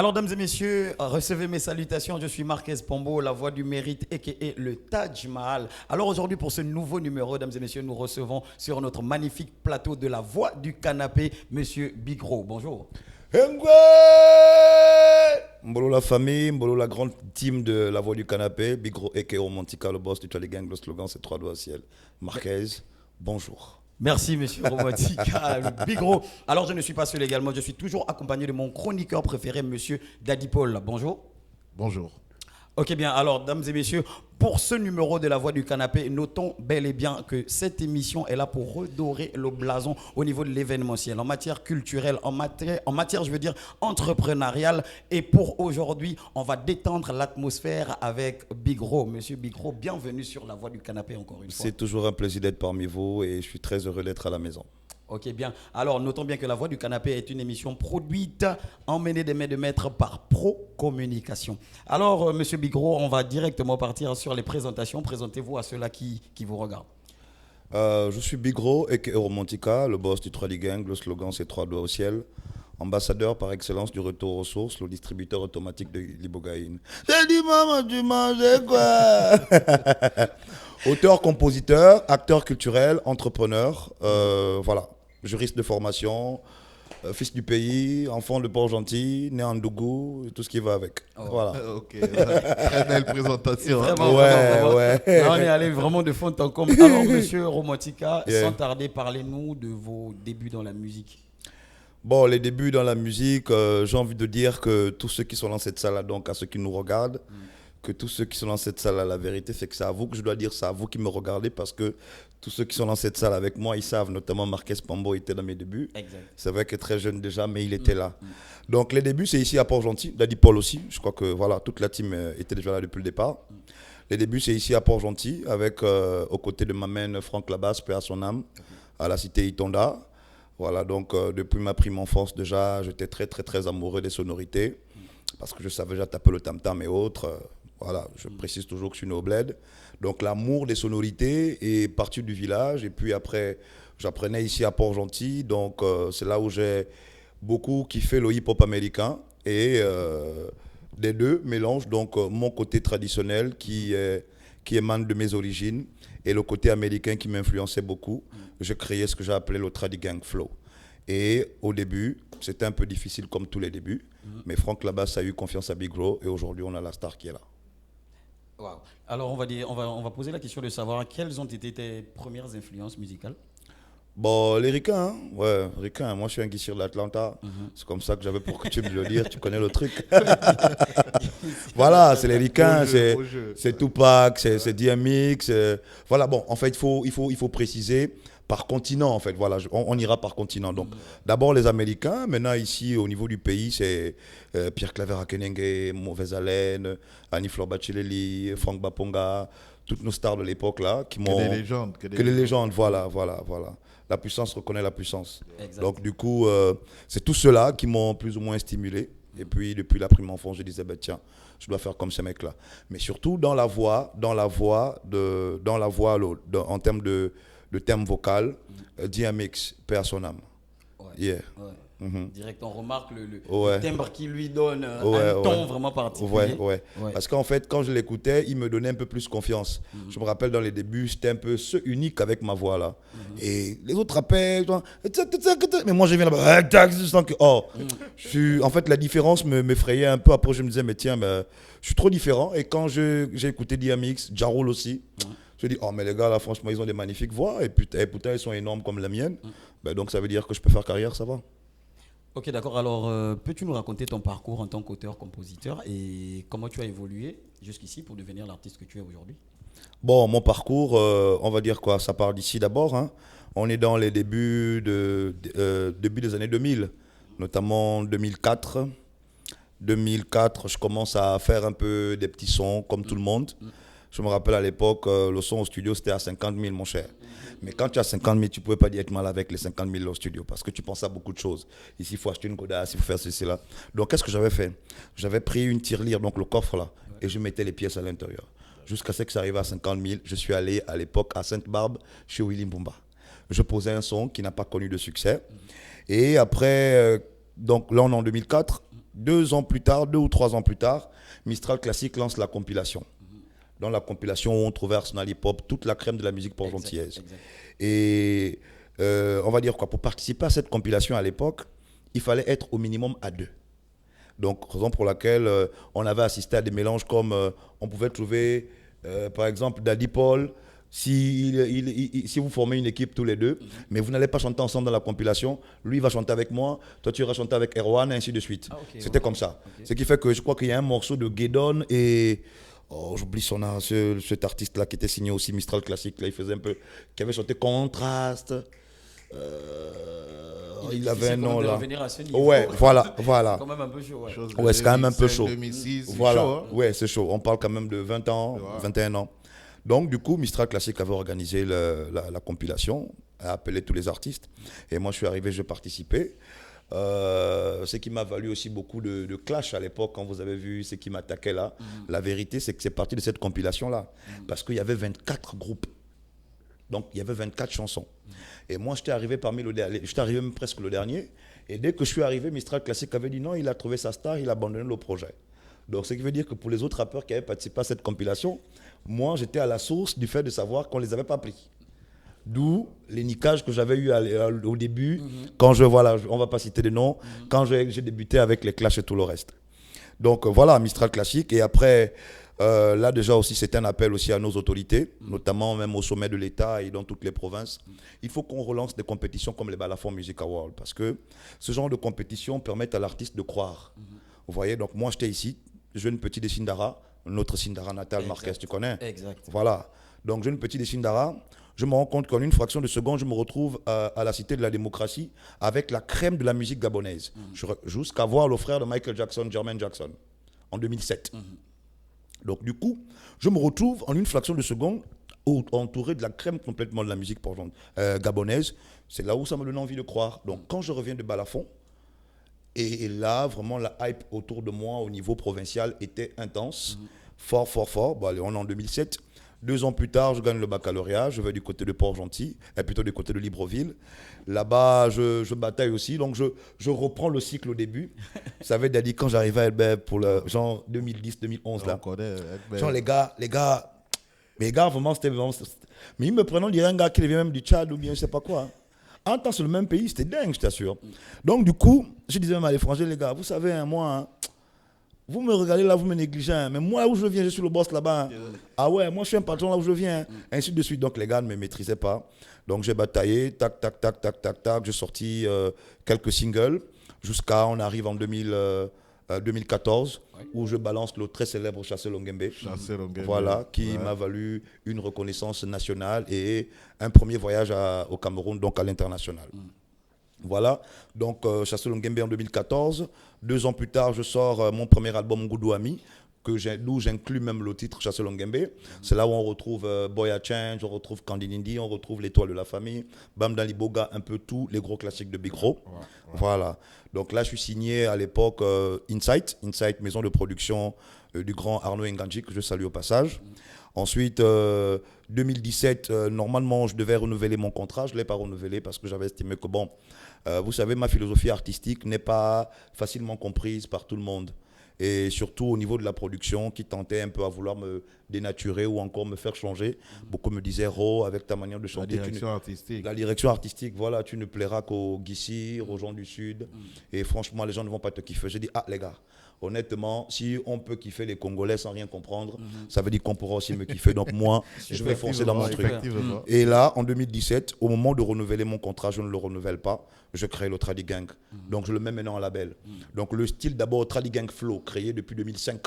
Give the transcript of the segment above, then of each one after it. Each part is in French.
Alors, dames et messieurs, recevez mes salutations. Je suis Marquez Pombo, la voix du mérite, a.k.a. le Taj Mahal. Alors, aujourd'hui, pour ce nouveau numéro, dames et messieurs, nous recevons sur notre magnifique plateau de la voix du canapé, Monsieur Bigro. Bonjour. Ngwe Mbolo la famille, Mbolo la grande team de la voix du canapé, Bigro aka Romantica, le boss du Charlie Gang, le slogan c'est 3 doigts au ciel. Marquez, bonjour. Merci, monsieur Romantica, le Bigro. Alors, je ne suis pas seul également, je suis toujours accompagné de mon chroniqueur préféré, monsieur Daddy Paul. Bonjour. Bonjour. Ok, bien, alors, dames et messieurs, pour ce numéro de la voix du canapé, notons bel et bien que cette émission est là pour redorer le blason au niveau de l'événementiel, en matière culturelle, en matière, je veux dire, entrepreneuriale. Et pour aujourd'hui, on va détendre l'atmosphère avec Bigro. Monsieur Bigro, bienvenue sur la voix du canapé encore une fois. C'est toujours un plaisir d'être parmi vous et je suis très heureux d'être à la maison. Ok, bien. Alors, notons bien que La Voix du Canapé est une émission produite, emmenée des mains de maître par Pro Communication. Alors, monsieur Bigro, on va directement partir sur les présentations. Présentez-vous à ceux-là qui vous regardent. Je suis Bigro, aka Romantica, le boss du Charlie Gang. Le slogan c'est 3 doigts au ciel. Ambassadeur par excellence du retour aux sources, le distributeur automatique de l'ibogaïne. J'ai dit maman, tu manges quoi? Auteur, compositeur, acteur culturel, entrepreneur, voilà. Juriste de formation, fils du pays, enfant de Port-Gentil, né en Dougou, et tout ce qui va avec. Oh. Voilà. Ok, très belle présentation. Vraiment, Ouais. Là, on est allé vraiment de fond en comble. Alors, monsieur Romantica, Yeah. sans tarder, parlez-nous de vos débuts dans la musique. Bon, les débuts dans la musique, j'ai envie de dire que tous ceux qui sont dans cette salle-là, donc à ceux qui nous regardent, que tous ceux qui sont dans cette salle-là, la vérité, c'est que c'est à vous que je dois dire, c'est à vous qui me regardez, parce que tous ceux qui sont dans cette salle avec moi, ils savent, notamment Marquez Pombo était dans mes débuts. Exact. C'est vrai qu'il est très jeune déjà, mais il était là. Donc les débuts, c'est ici à Port-Gentil, Daddy Paul aussi. Je crois que voilà, toute la team était déjà là depuis le départ. Les débuts, c'est ici à Port-Gentil, avec aux côtés de ma main Franck Labasse, paix à son âme, à la cité Itonda. Voilà, donc depuis ma prime enfance déjà, j'étais très très très amoureux des sonorités, parce que je savais déjà taper le tam-tam et autres. Voilà, je précise toujours que je suis né au bled. Donc l'amour des sonorités est parti du village. Et puis après, j'apprenais ici à Port-Gentil. Donc c'est là où j'ai beaucoup kiffé le hip-hop américain. Et des deux mélangent donc mon côté traditionnel qui émane de mes origines et le côté américain qui m'influençait beaucoup. Je créais ce que j'ai appelé le Tradi Gang Flow. Et au début, c'était un peu difficile comme tous les débuts. Mais Franck Labasse a eu confiance à Big Bro et aujourd'hui on a la star qui est là. Wow. Alors, on va poser la question de savoir quelles ont été tes premières influences musicales. Bon, les ricains, hein? Ouais, ricains. Moi, je suis un guicheur de l'Atlanta. C'est comme ça que j'avais pour coutume de le dire. Tu connais le truc. Voilà, c'est les ricains, c'est Tupac, c'est DMX. Voilà, bon, en fait, il faut préciser par continent, en fait. Voilà, on ira par continent. Donc, d'abord les Américains. Maintenant, ici, au niveau du pays, c'est Pierre Claver Akenenge, Mauvaise Haleine, Annie Fleur Bacheleli, Franck Baponga, toutes nos stars de l'époque là, qui m'ont. Que des légendes. Que les légendes, voilà. La puissance reconnaît la puissance. Exact. Donc du coup, c'est tout cela qui m'ont plus ou moins stimulé. Et puis depuis la prime enfance, je disais, tiens, je dois faire comme ces mecs-là. Mais surtout dans la voix, en termes de thème vocal, DMX, paix à son âme. Ouais. Yeah. Ouais. Mhm. Direct, on remarque le Ouais. timbre qui lui donne Ouais, un ton ouais. vraiment particulier. Ouais. Parce qu'en fait, quand je l'écoutais, il me donnait un peu plus confiance. Je me rappelle dans les débuts, j'étais un peu unique avec ma voix là. Et les autres rappellent, mais moi je viens là-bas, je sens que, en fait, la différence m'effrayait un peu. Après, je me disais, mais tiens, je suis trop différent. Et quand j'ai écouté DMX, Ja Rule aussi, je me dis, mais les gars là, franchement, ils ont des magnifiques voix. Et putain, ils sont énormes comme la mienne. Donc ça veut dire que je peux faire carrière, ça va. Ok, d'accord. Alors, peux-tu nous raconter ton parcours en tant qu'auteur-compositeur et comment tu as évolué jusqu'ici pour devenir l'artiste que tu es aujourd'hui? Bon, mon parcours, on va dire quoi? Ça part d'ici d'abord. Hein. On est dans les débuts des années 2000, notamment 2004. 2004, je commence à faire un peu des petits sons comme tout le monde. Je me rappelle à l'époque, le son au studio, c'était à 50 000, mon cher. Mais quand tu as 50 000, tu ne pouvais pas être mal avec les 50 000 au studio parce que tu penses à beaucoup de choses. Ici, il faut acheter une godasse, il faut faire ceci, là. Donc, qu'est-ce que j'avais fait? J'avais pris une tirelire, donc le coffre là, et je mettais les pièces à l'intérieur. Jusqu'à ce que ça arrive à 50 000, je suis allé à l'époque à Sainte-Barbe chez Willy Mbumba. Je posais un son qui n'a pas connu de succès. Et après, donc là, on est en 2004. 2 ans plus tard, 2 ou 3 ans plus tard, Mistral Classique lance la compilation. Dans la compilation, on trouvait Arsenal Hip Hop, toute la crème de la musique port-gentiaise. Et on va dire quoi, pour participer à cette compilation à l'époque, il fallait être au minimum à 2. Donc, raison pour laquelle on avait assisté à des mélanges comme on pouvait trouver, par exemple, Daddy Paul. Si vous formez une équipe tous les deux, mais vous n'allez pas chanter ensemble dans la compilation, lui il va chanter avec moi, toi tu iras chanter avec Erwan, et ainsi de suite. C'était comme ça. Ce qui fait que je crois qu'il y a un morceau de Guédon et... Oh, j'oublie son nom, cet artiste-là qui était signé aussi Mistral Classique, là, il faisait un peu... qui avait chanté Contraste. Il avait un nom là. Ouais, voilà. C'est quand même un peu chaud. Ouais, c'est quand même un peu chaud. 2006, voilà. chaud, hein? Ouais, c'est chaud. On parle quand même de 20 ans, 21 ans. Donc, du coup, Mistral Classique avait organisé la compilation, a appelé tous les artistes. Et moi, je suis arrivé, je participais. Ce qui m'a valu aussi beaucoup de clash à l'époque, quand vous avez vu ce qui m'attaquait là. La vérité, c'est que c'est parti de cette compilation-là. Parce qu'il y avait 24 groupes. Donc, il y avait 24 chansons. Et moi, j'étais arrivé même presque le dernier. Et dès que je suis arrivé, Mistral Classique avait dit non, il a trouvé sa star, il a abandonné le projet. Donc, ce qui veut dire que pour les autres rappeurs qui avaient participé à cette compilation, moi, j'étais à la source du fait de savoir qu'on ne les avait pas pris. D'où les nickages que j'avais eu au début, quand on ne va pas citer des noms, quand j'ai débuté avec les clashs et tout le reste. Donc, voilà, Mistral Classique. Et après... là déjà aussi c'est un appel aussi à nos autorités, notamment même au sommet de l'État et dans toutes les provinces. Il faut qu'on relance des compétitions comme les Balafon Music Awards parce que ce genre de compétition permet à l'artiste de croire. Vous voyez, donc moi j'étais ici, jeune petit de Sindara, notre Sindara natal, Marquez, tu connais? Exact. Voilà, donc jeune petit de Sindara, je me rends compte qu'en une fraction de seconde, je me retrouve à la Cité de la Démocratie avec la crème de la musique gabonaise. Jusqu'à voir le frère de Michael Jackson, Jermaine Jackson, en 2007. Donc du coup, je me retrouve en une fraction de seconde entouré de la crème complètement de la musique gabonaise. C'est là où ça me donne envie de croire. Donc quand je reviens de Balafon, et là vraiment la hype autour de moi au niveau provincial était intense, fort. Bon, allez, on est en 2007. 2 ans plus tard, je gagne le baccalauréat, je vais du côté de Port-Gentil, et plutôt du côté de Libreville. Là-bas, je bataille aussi, donc je reprends le cycle au début. Ça veut dire quand j'arrivais à Elbert pour le genre 2010-2011 là. Genre les gars, vraiment c'était vraiment... Mais ils me prenaient, on dirait un gars qui vient même du Tchad ou bien je sais pas quoi. En temps sur le même pays, c'était dingue, je t'assure. Donc du coup, je disais même à l'étranger, les gars, vous savez, moi... Vous me regardez là, vous me négligez. Hein. Mais moi, où je viens, je suis le boss là-bas. Hein. Ah ouais, moi, je suis un patron là où je viens. Ainsi de suite. Donc, les gars ne me maîtrisaient pas. Donc, j'ai bataillé. Tac. J'ai sorti quelques singles. Jusqu'à, on arrive en 2014, où je balance le très célèbre Chassé Longembe. Voilà, qui m'a valu une reconnaissance nationale et un premier voyage au Cameroun, donc à l'international. Voilà, donc Chassé Longembe en 2014. 2 ans plus tard, je sors mon premier album Ngoudou Ami, d'où j'inclus même le titre Chassé Longembe. C'est là où on retrouve Boya Change, on retrouve Kandinindi, on retrouve L'Étoile de la Famille, Bam Daliboga, un peu tous les gros classiques de Big Ro. Voilà, donc là je suis signé à l'époque Insight, maison de production du grand Arnaud Nganji, que je salue au passage. Ensuite, 2017, normalement, je devais renouveler mon contrat. Je ne l'ai pas renouvelé parce que j'avais estimé que, bon, vous savez, ma philosophie artistique n'est pas facilement comprise par tout le monde. Et surtout au niveau de la production, qui tentait un peu à vouloir me dénaturer ou encore me faire changer. Beaucoup me disaient, Ro, avec ta manière de chanter... La direction artistique. La direction artistique, voilà, tu ne plairas qu'aux Guissir, aux gens du Sud. Et franchement, les gens ne vont pas te kiffer. J'ai dit, les gars, honnêtement, si on peut kiffer les Congolais sans rien comprendre, ça veut dire qu'on pourra aussi me kiffer. Donc moi, je vais foncer dans mon truc. Et là, en 2017, au moment de renouveler mon contrat, je ne le renouvelle pas. Je crée le Tradi Gang. Donc je le mets maintenant en label. Donc le style d'abord Tradi Gang Flow, créé depuis 2005,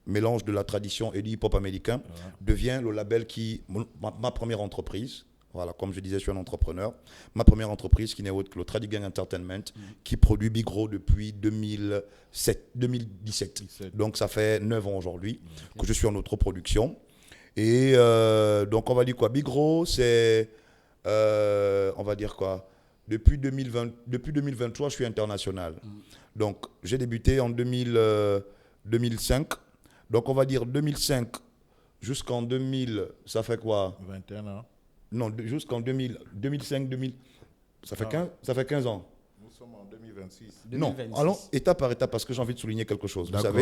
mélange de la tradition et du hip-hop américain, devient le label qui, ma première entreprise. Voilà, comme je disais, je suis un entrepreneur. Ma première entreprise qui n'est autre que le Tradi Gang Entertainment, qui produit Big Ro depuis 2017. Donc ça fait 9 ans aujourd'hui que je suis en autoproduction. Et donc on va dire quoi? Big Ro, c'est, on va dire quoi? Depuis 2023, je suis international. Donc j'ai débuté en 2005. Donc on va dire 2005 jusqu'en 2000, ça fait quoi? 21 ans. Non, jusqu'en 2005, 2000, ça fait 15 ans. Nous sommes sommes en 2026. Non, 2026. allons étape par étape parce que j'ai envie de souligner quelque chose. Vous D'accord.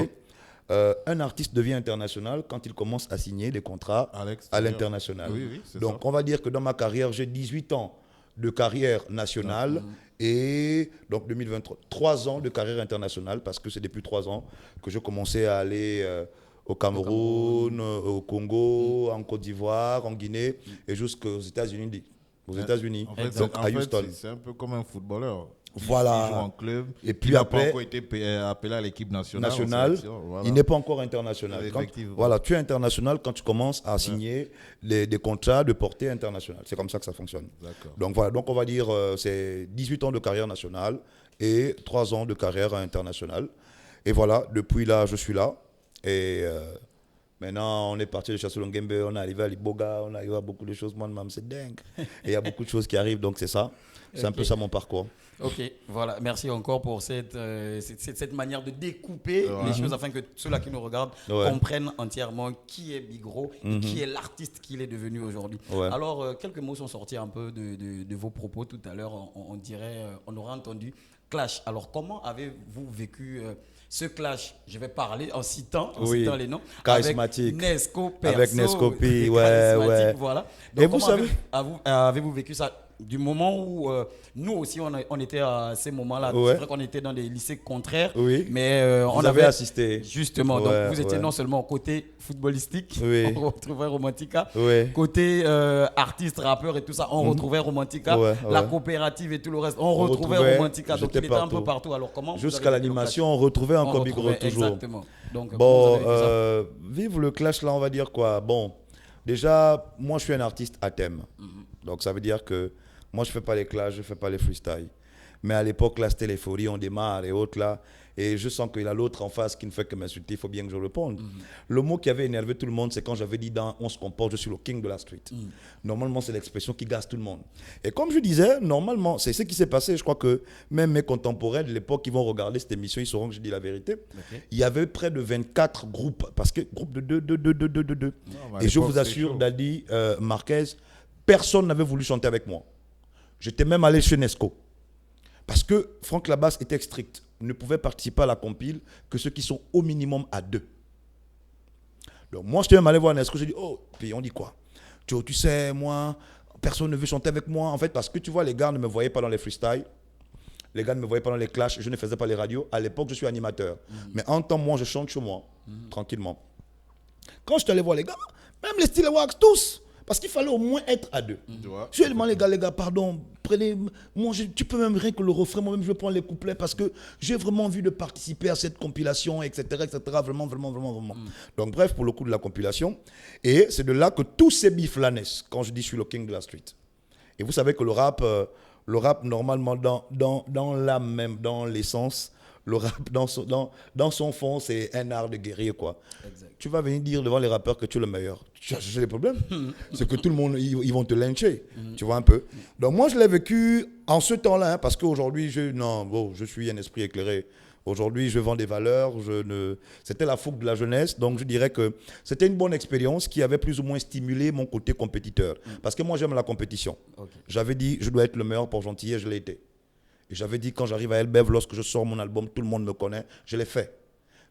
savez, un artiste devient international quand il commence à signer des contrats À à l'extérieur. l'international. Oui, c'est Donc, ça. on va dire que dans ma carrière, j'ai 18 ans de carrière nationale et donc 2023, 3 ans de carrière internationale parce que c'est depuis 3 ans que je commençais à aller au Cameroun, au Congo, en Côte d'Ivoire, en Guinée et jusqu'aux États-Unis. Aux États-Unis, En fait, donc à Houston. c'est un peu comme un footballeur. Voilà. Il joue en club. Et puis il n'a après- pas encore été appelé à l'équipe nationale. en National, sélection, voilà. il n'est pas encore international. Effectivement. Voilà, tu es international quand tu commences à signer des contrats de portée internationale. C'est comme ça que ça fonctionne. D'accord. Donc voilà, donc on va dire c'est 18 ans de carrière nationale et 3 ans de carrière internationale. Et voilà, depuis là, je suis là. Et maintenant, on est parti de Chasselongembe, on est arrivé à Liboga, on est arrivé à beaucoup de choses. Moi, même, c'est dingue. Et il y a beaucoup de choses qui arrivent, donc c'est ça. C'est un Ok. peu ça mon parcours. Ok, voilà. Merci encore pour cette manière de découper les choses afin que ceux-là qui nous regardent Ouais. comprennent entièrement qui est Bigro et qui est l'artiste qu'il est devenu aujourd'hui. Ouais. Alors, quelques mots sont sortis un peu de vos propos tout à l'heure. On dirait, on aurait entendu clash. Alors, comment avez-vous vécu ce clash? Je vais parler en citant Oui. les noms. Charismatique. Avec Nesco Perso. Avec Nesco P, ouais, Charismatique, ouais. Voilà. Et Donc, vous comment savez- avez-vous vécu ça du moment où nous aussi on était à ces moments-là? Ouais. C'est vrai qu'on était dans des lycées contraires, Oui. mais on Vous avez avait assisté. justement. Ouais, Donc vous étiez ouais. non seulement côté footballistique, Oui. on retrouvait Romantica, Oui. côté artiste, rappeur et tout ça, on retrouvait Romantica, Ouais, la ouais. coopérative et tout le reste, on retrouvait retrouvait, Romantica. Donc j'étais il était un partout. peu partout. Alors comment vous Jusqu'à avez vécu le l'animation, on retrouvait clash? encore On Big retrouvait, Gros toujours. exactement. Donc comment Bon, vous avez vécu ça? vive le clash là, on va dire quoi. Bon, déjà, moi je suis un artiste à thème. Donc ça veut dire que moi je fais pas les clashs, je fais pas les freestyles. Mais à l'époque là, c'était l'euphorie, on démarre et autres là. Et je sens qu'il y a l'autre en face qui ne fait que m'insulter, il faut bien que je réponde. Le mot qui avait énervé tout le monde, c'est quand j'avais dit dans On se comporte, je suis le king de la street. Normalement, c'est l'expression qui gaze tout le monde. Et comme je disais, normalement, c'est ce qui s'est passé. Je crois que même mes contemporains de l'époque qui vont regarder cette émission, ils sauront que je dis la vérité. Il y avait près de 24 groupes, parce que groupe de deux. mais à Et je l'époque, vous assure, c'était chaud. Dadi Marquez, personne n'avait voulu chanter avec moi. J'étais même allé chez Nesco. Parce que Franck Labasse était strict. Ne pouvait participer à la compile que ceux qui sont au minimum à 2. Donc moi, j'étais même allé voir Nesco. J'ai dit, oh, puis on dit quoi? Tu sais, moi, personne ne veut chanter avec moi. En fait, parce que tu vois, les gars ne me voyaient pas dans les freestyles. Les gars ne me voyaient pas dans les clashs. Je ne faisais pas les radios. À l'époque, je suis animateur. Mais en temps, moi, je chante chez moi, tranquillement. Quand je suis allé voir les gars, même les Steel Wax, tous. Parce qu'il fallait au moins être à 2. Tu vois? Je lui ai demandé, les gars, pardon, prenez, tu peux même rien que le refrain, moi-même je vais prendre les couplets parce que j'ai vraiment envie de participer à cette compilation, etc., vraiment. Donc bref, pour le coup de la compilation, et c'est de là que tous ces bifs-là naissent, quand je dis je suis le king de la street. Et vous savez que le rap normalement, dans l'âme même, dans l'essence, le rap, dans son fond, c'est un art de guerrier, quoi. Exact. Tu vas venir dire devant les rappeurs que tu es le meilleur. Tu as cherché les problèmes. C'est que tout le monde, ils vont te lyncher. Tu vois un peu. Donc moi, je l'ai vécu en ce temps-là, hein, parce qu'aujourd'hui, je suis un esprit éclairé. Aujourd'hui, je vends des valeurs. C'était la fougue de la jeunesse. Donc je dirais que c'était une bonne expérience qui avait plus ou moins stimulé mon côté compétiteur. Parce que moi, j'aime la compétition. Okay. J'avais dit, je dois être le meilleur pour gentil et je l'ai été. Et j'avais dit, quand j'arrive à Elbev, lorsque je sors mon album, tout le monde me connaît. Je l'ai fait.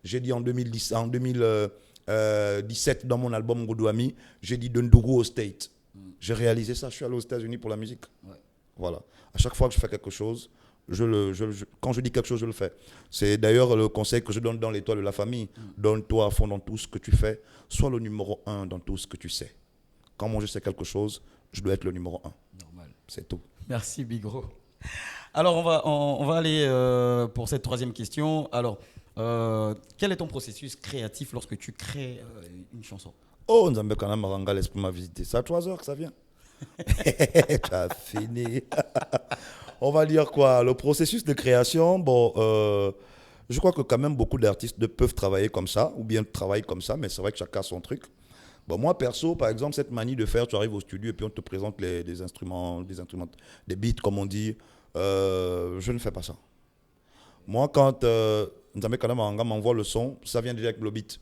J'ai dit en 2017, dans mon album Godouami, j'ai dit de Ndougou au State. J'ai réalisé ça, je suis allé aux États-Unis pour la musique. Ouais. Voilà. À chaque fois que je fais quelque chose, quand je dis quelque chose, je le fais. C'est d'ailleurs le conseil que je donne dans l'étoile de la famille. Donne-toi à fond dans tout ce que tu fais. Sois le numéro 1 dans tout ce que tu sais. Quand moi je sais quelque chose, je dois être le numéro 1. Normal. C'est tout. Merci Bigro. Alors on va aller pour cette troisième question. Alors quel est ton processus créatif lorsque tu crées une chanson? Oh, Nzambe Kana Maranga, l'esprit m'a visité. C'est à 3 heures que ça vient. Tu as fini. On va dire quoi? Le processus de création, je crois que quand même beaucoup d'artistes peut-être travailler comme ça, ou bien travaillent comme ça, mais c'est vrai que chacun a son truc. Bon, moi, perso, par exemple, cette manie de faire, tu arrives au studio et puis on te présente des instruments, des beats, comme on dit, je ne fais pas ça. Moi, quand Nzambe Kana Maranga m'envoie le son, ça vient déjà avec le beat.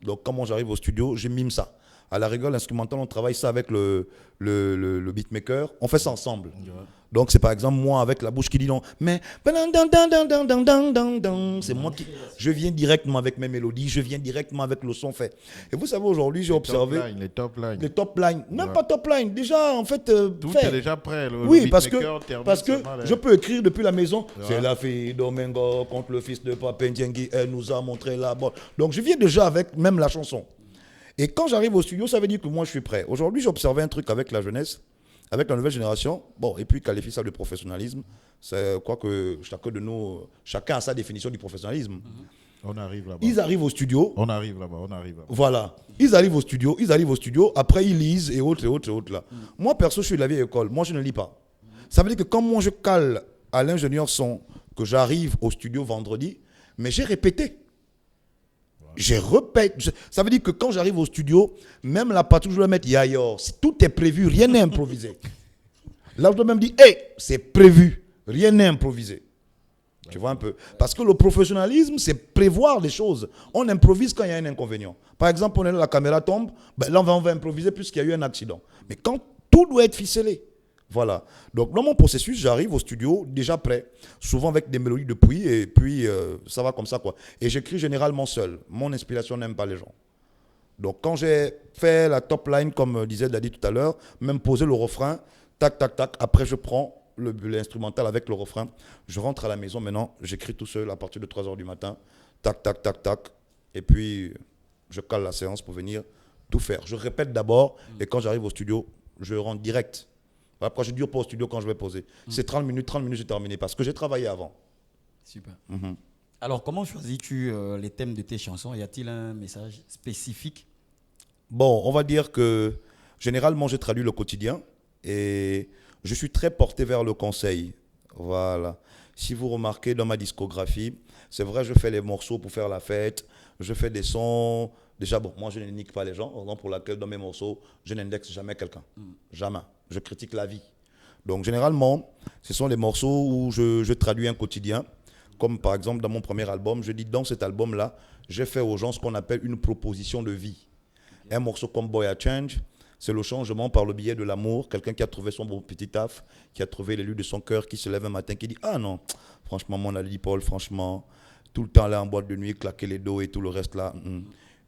Donc, comment j'arrive au studio, je mime ça. À la rigueur, l'instrumental, on travaille ça avec le beatmaker. On fait ça ensemble. Ouais. Donc, c'est par exemple moi avec la bouche qui dit non. Mais c'est moi qui. Je viens directement avec mes mélodies. Je viens directement avec le son fait. Et vous savez, aujourd'hui, j'ai observé. Les top lines. Les top lines. Même Ouais. pas top line. Déjà, en fait. Tout fait. est déjà prêt. Oui, le parce beatmaker que termine seulement je peux écrire depuis la maison. Ouais. C'est la fille Domingo contre le fils de Papendiengui. Elle nous a montré la bonne. Donc, je viens déjà avec même la chanson. Et quand j'arrive au studio, ça veut dire que moi, je suis prêt. Aujourd'hui, j'ai observé un truc avec la jeunesse, avec la nouvelle génération. Bon, et puis qualifie ça de professionnalisme. C'est quoi que chacun de nous, chacun a sa définition du professionnalisme. On arrive là-bas. Ils arrivent au studio. On arrive là-bas. Voilà. Ils arrivent au studio. Après, ils lisent et autres là. Moi, perso, je suis de la vieille école. Moi, je ne lis pas. Ça veut dire que quand moi, je cale à l'ingénieur son que j'arrive au studio vendredi, mais j'ai répété. Ça veut dire que quand j'arrive au studio, même la patrouille, je dois mettre Yayor. Tout est prévu, rien n'est improvisé. Là, je dois même dire, hey, c'est prévu, rien n'est improvisé. Tu vois un peu. Parce que le professionnalisme, c'est prévoir les choses. On improvise quand il y a un inconvénient. Par exemple, on est là, la caméra tombe, ben là, on va improviser puisqu'il y a eu un accident. Mais quand tout doit être ficelé. Voilà. Donc, dans mon processus, j'arrive au studio déjà prêt, souvent avec des mélodies depuis, et puis ça va comme ça, quoi. Et j'écris généralement seul. Mon inspiration n'aime pas les gens. Donc, quand j'ai fait la top line, comme disait Daddy tout à l'heure, même poser le refrain, tac, tac, tac, après je prends l'instrumental avec le refrain, je rentre à la maison maintenant, j'écris tout seul à partir de 3h du matin, tac, tac, tac, tac, et puis je cale la séance pour venir tout faire. Je répète d'abord, et quand j'arrive au studio, je rentre direct. Après, je ne dure pas au studio quand je vais poser. C'est 30 minutes, c'est terminé parce que j'ai travaillé avant. Super. Alors, comment choisis-tu les thèmes de tes chansons? Y a-t-il un message spécifique? Bon, on va dire que généralement, je traduis le quotidien et je suis très porté vers le conseil. Voilà. Si vous remarquez dans ma discographie, c'est vrai, je fais les morceaux pour faire la fête, je fais des sons. Déjà, bon, moi, je ne nique pas les gens, raison pour laquelle dans mes morceaux, je n'indexe jamais quelqu'un. Jamais. Je critique la vie. Donc, généralement, ce sont les morceaux où je traduis un quotidien. Comme par exemple, dans mon premier album, je dis dans cet album-là, j'ai fait aux gens ce qu'on appelle une proposition de vie. Un morceau comme Boy a Change, c'est le changement par le biais de l'amour. Quelqu'un qui a trouvé son bon petit taf, qui a trouvé l'élu de son cœur, qui se lève un matin, qui dit « Ah non, franchement, mon Ali Paul, franchement, tout le temps là en boîte de nuit, claquer les dos et tout le reste là.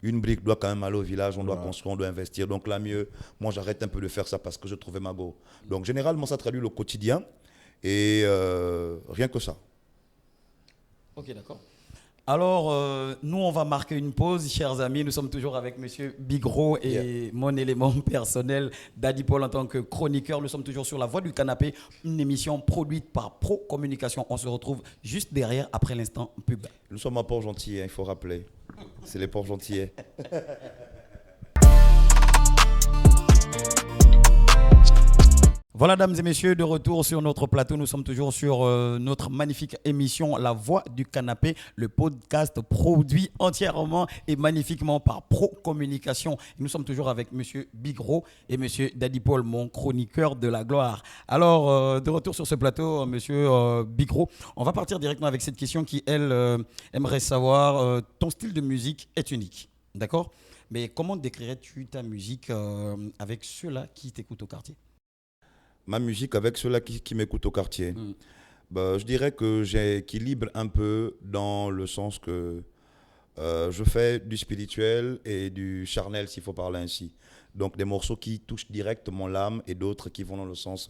Une brique doit quand même aller au village, on doit construire, on doit investir. Donc là, mieux, moi j'arrête un peu de faire ça parce que je trouvais ma go. Donc généralement, ça traduit le quotidien et rien que ça. Ok, d'accord. Alors, nous, on va marquer une pause, chers amis. Nous sommes toujours avec Monsieur Bigro et mon élément personnel, Daddy Paul, en tant que chroniqueur. Nous sommes toujours sur La Voix du Canapé, une émission produite par Pro Communication. On se retrouve juste derrière, après l'instant pub. Nous sommes à Port-Gentil, il faut rappeler. C'est les Port-Gentillais. Voilà, dames et messieurs, de retour sur notre plateau. Nous sommes toujours sur notre magnifique émission La Voix du Canapé, le podcast produit entièrement et magnifiquement par Pro Communication. Nous sommes toujours avec Monsieur Bigro et Monsieur Daddy Paul, mon chroniqueur de la gloire. Alors, de retour sur ce plateau, Monsieur Bigro, on va partir directement avec cette question qui, elle, aimerait savoir, ton style de musique est unique, d'accord? Mais comment décrirais-tu ta musique avec ceux-là qui t'écoutent au quartier? Ma musique avec ceux-là qui m'écoutent au quartier. Bah, je dirais que j'équilibre un peu dans le sens que je fais du spirituel et du charnel, s'il faut parler ainsi. Donc des morceaux qui touchent directement l'âme et d'autres qui vont dans le sens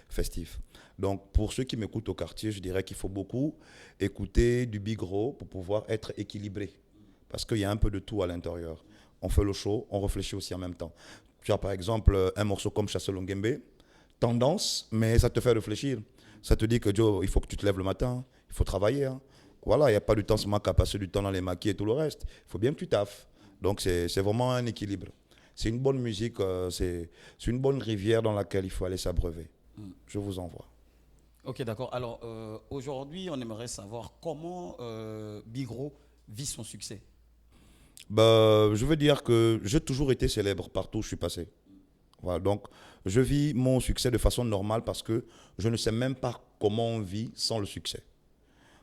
festif. Donc pour ceux qui m'écoutent au quartier, je dirais qu'il faut beaucoup écouter du Bigro pour pouvoir être équilibré. Parce qu'il y a un peu de tout à l'intérieur. On fait le show, on réfléchit aussi en même temps. Tu as par exemple un morceau comme Chassé Longembe, tendance, mais ça te fait réfléchir. Ça te dit que Joe, il faut que tu te lèves le matin, il faut travailler. Hein. Voilà, il n'y a pas du temps seulement qu'à passer du temps dans les maquis et tout le reste. Il faut bien que tu taffes. Donc c'est vraiment un équilibre. C'est une bonne musique, c'est une bonne rivière dans laquelle il faut aller s'abreuver. Je vous envoie. Ok, d'accord. Alors aujourd'hui, on aimerait savoir comment Bigro vit son succès. Bah, je veux dire que j'ai toujours été célèbre partout où je suis passé. Voilà, donc je vis mon succès de façon normale parce que je ne sais même pas comment on vit sans le succès.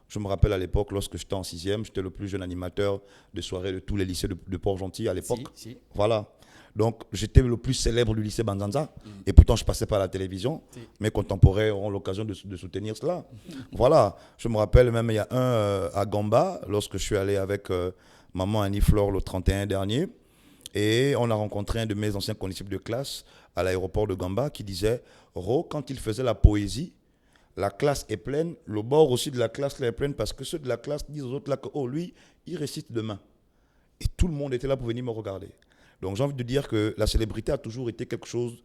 Je me rappelle à l'époque, lorsque j'étais en 6e, j'étais le plus jeune animateur de soirée de tous les lycées de Port-Gentil à l'époque. Si. Voilà. Donc, j'étais le plus célèbre du lycée Banzanza. Et pourtant, je passais par la télévision. Mes contemporains auront l'occasion de soutenir cela. Voilà. Je me rappelle même, il y a un à Gamba, lorsque je suis allé avec maman Annie-Flore le 31 dernier. Et on a rencontré un de mes anciens condisciples de classe à l'aéroport de Gamba qui disait « Ro, quand il faisait la poésie, la classe est pleine, le bord aussi de la classe là est pleine parce que ceux de la classe disent aux autres là que oh, lui, il récite demain. » Et tout le monde était là pour venir me regarder. Donc j'ai envie de dire que la célébrité a toujours été quelque chose,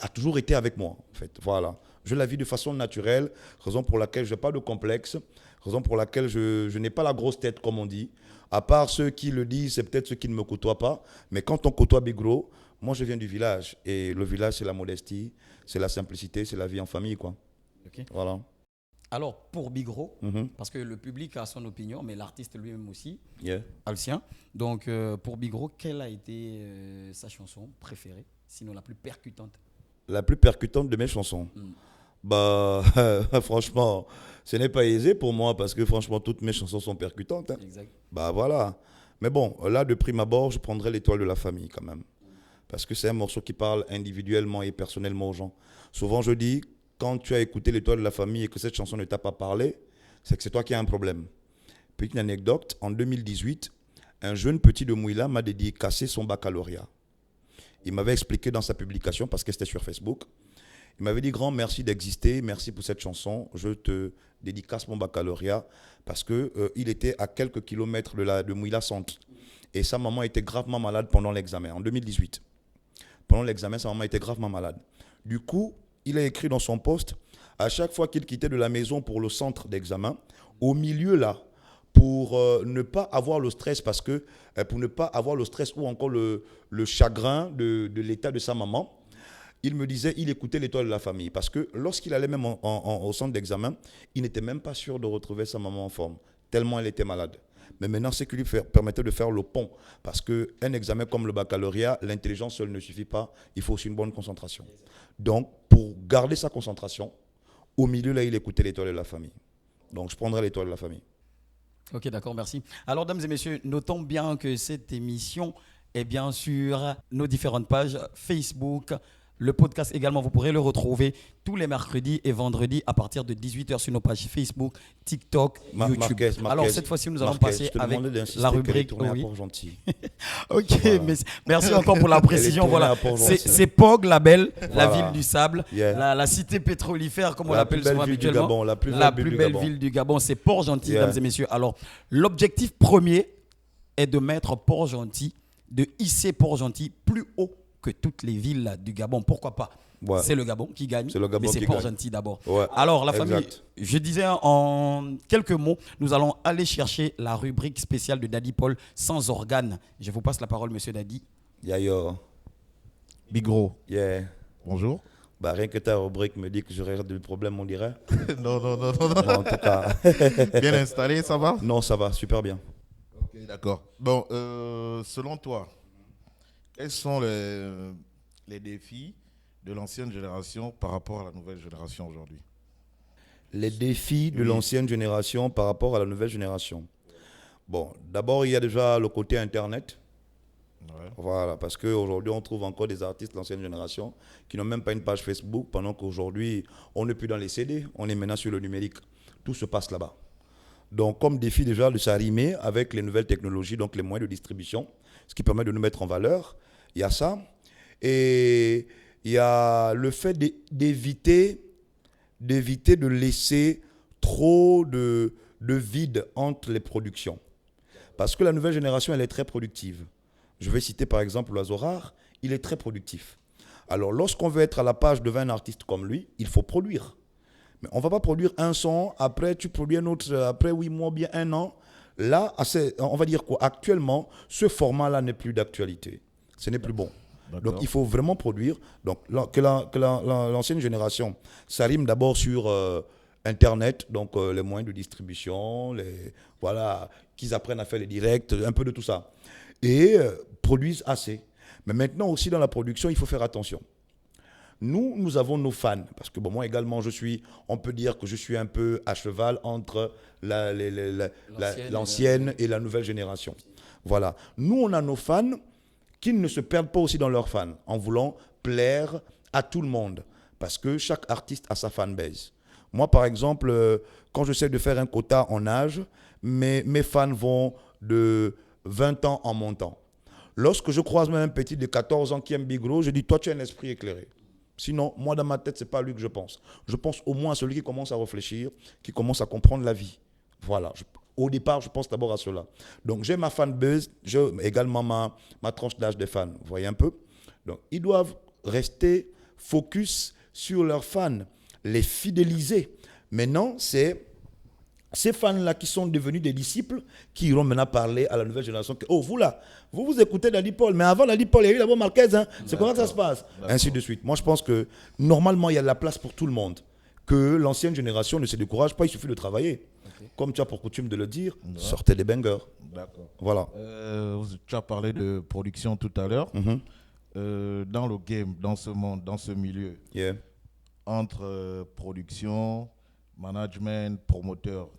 a toujours été avec moi en fait. Voilà. Je la vis de façon naturelle, raison pour laquelle je n'ai pas de complexe, raison pour laquelle je n'ai pas la grosse tête comme on dit. À part ceux qui le disent, c'est peut-être ceux qui ne me côtoient pas. Mais quand on côtoie Big Gros, moi je viens du village. Et le village c'est la modestie, c'est la simplicité, c'est la vie en famille quoi. Okay. Voilà. Alors, pour Big Gros, parce que le public a son opinion, mais l'artiste lui-même aussi a le sien. Donc, pour Big Gros, quelle a été sa chanson préférée, sinon la plus percutante? La plus percutante de mes chansons Bah, franchement, ce n'est pas aisé pour moi parce que franchement, toutes mes chansons sont percutantes. Hein. Exact. Bah voilà. Mais bon, là, de prime abord, je prendrais l'Étoile de la famille quand même. Parce que c'est un morceau qui parle individuellement et personnellement aux gens. Souvent, je dis, quand tu as écouté l'Étoile de la famille et que cette chanson ne t'a pas parlé, c'est que c'est toi qui as un problème. Petite anecdote, en 2018, un jeune petit de Mouila m'a dédicacé son baccalauréat. Il m'avait expliqué dans sa publication, parce que c'était sur Facebook, il m'avait dit « Grand, merci d'exister, merci pour cette chanson, je te dédicace mon baccalauréat » parce qu'il était à quelques kilomètres de Mouila Centre. Et sa maman était gravement malade pendant l'examen, en 2018. Pendant l'examen, sa maman était gravement malade. Du coup, il a écrit dans son post, à chaque fois qu'il quittait de la maison pour le centre d'examen, au milieu là, pour ne pas avoir le stress, parce que pour ne pas avoir le stress ou encore le chagrin de l'état de sa maman, il me disait, il écoutait l'Étoile de la famille. Parce que lorsqu'il allait même au centre d'examen, il n'était même pas sûr de retrouver sa maman en forme, tellement elle était malade. Mais maintenant, c'est ce qui lui permettait de faire le pont. Parce qu'un examen comme le baccalauréat, l'intelligence seule ne suffit pas, il faut aussi une bonne concentration. Donc, pour garder sa concentration, au milieu, là, il écoutait l'Étoile de la famille. Donc, je prendrai l'Étoile de la famille. Ok, d'accord, merci. Alors, dames et messieurs, notons bien que cette émission est bien sur nos différentes pages Facebook. Le podcast également, vous pourrez le retrouver tous les mercredis et vendredis à partir de 18h sur nos pages Facebook, TikTok, YouTube. Marquez, alors cette fois-ci, nous allons passer avec la rubrique. Oui. Gentil. Ok, voilà. Merci encore pour la précision. Voilà, c'est Pog, la belle, la ville du sable, la cité pétrolifère, comme on l'appelle souvent habituellement. La plus belle ville du Gabon, c'est Port-Gentil, mesdames et messieurs. Alors, l'objectif premier est de mettre Port-Gentil, de hisser Port-Gentil plus haut que toutes les villes du Gabon. Pourquoi pas? C'est le Gabon qui gagne, mais c'est Port-Gentil d'abord. Alors, la famille, je disais en quelques mots, nous allons aller chercher la rubrique spéciale de Daddy Paul sans organes. Je vous passe la parole, monsieur Daddy. Yo. Big Gros. Yeah. Bonjour. Bah, rien que ta rubrique me dit que j'aurais des problèmes, on dirait. Non. En tout cas. Bien installé, ça va? Non, ça va, super bien. Ok, d'accord. Bon, selon toi, quels sont les défis de l'ancienne génération par rapport à la nouvelle génération aujourd'hui? Les défis de l'ancienne génération par rapport à la nouvelle génération. Bon, d'abord, il y a déjà le côté Internet. Ouais. Voilà, parce qu'aujourd'hui, on trouve encore des artistes de l'ancienne génération qui n'ont même pas une page Facebook, pendant qu'aujourd'hui, on n'est plus dans les CD, on est maintenant sur le numérique. Tout se passe là-bas. Donc, comme défi déjà de s'arrimer avec les nouvelles technologies, donc les moyens de distribution, ce qui permet de nous mettre en valeur. Il y a ça. Et il y a le fait d'éviter de laisser trop de vide entre les productions. Parce que la nouvelle génération, elle est très productive. Je vais citer par exemple l'Oiseau Rare, il est très productif. Alors lorsqu'on veut être à la page devant un artiste comme lui, il faut produire. Mais on ne va pas produire un son, après tu produis un autre, après 8 mois, bien 1 an. Là, on va dire quoi? Actuellement, ce format-là n'est plus d'actualité. Ce n'est plus bon. Donc, il faut vraiment produire. Donc, que l'ancienne génération s'arrime d'abord sur Internet, donc les moyens de distribution, qu'ils apprennent à faire les directs, un peu de tout ça. Et produisent assez. Mais maintenant aussi, dans la production, il faut faire attention. Nous avons nos fans. Parce que moi également, on peut dire que je suis un peu à cheval entre l'ancienne et la nouvelle génération. Voilà. Nous, on a nos fans qu'ils ne se perdent pas aussi dans leurs fans en voulant plaire à tout le monde. Parce que chaque artiste a sa fanbase. Moi, par exemple, quand j'essaie de faire un quota en âge, mes fans vont de 20 ans en montant. Lorsque je croise même un petit de 14 ans qui aime Big Gros, je dis, toi, tu as un esprit éclairé. Sinon, moi, dans ma tête, ce n'est pas à lui que je pense. Je pense au moins à celui qui commence à réfléchir, qui commence à comprendre la vie. Voilà. Au départ, je pense d'abord à cela. Donc, j'ai ma fanbase, j'ai également ma tranche d'âge des fans. Vous voyez un peu? Donc, ils doivent rester focus sur leurs fans, les fidéliser. Maintenant, c'est ces fans-là qui sont devenus des disciples qui iront maintenant parler à la nouvelle génération que, oh, vous là, vous écoutez Daddy Paul, mais avant Daddy Paul, il y a eu d'abord Marquez, hein? C'est comment ça se passe? Ainsi de suite. Moi, je pense que normalement, il y a de la place pour tout le monde. Que l'ancienne génération ne se décourage pas, il suffit de travailler. Okay. Comme tu as pour coutume de le dire, sortez des bangers. D'accord. Voilà. Tu as parlé de production tout à l'heure. Dans le game, dans ce monde, dans ce milieu, entre production, management, promoteur,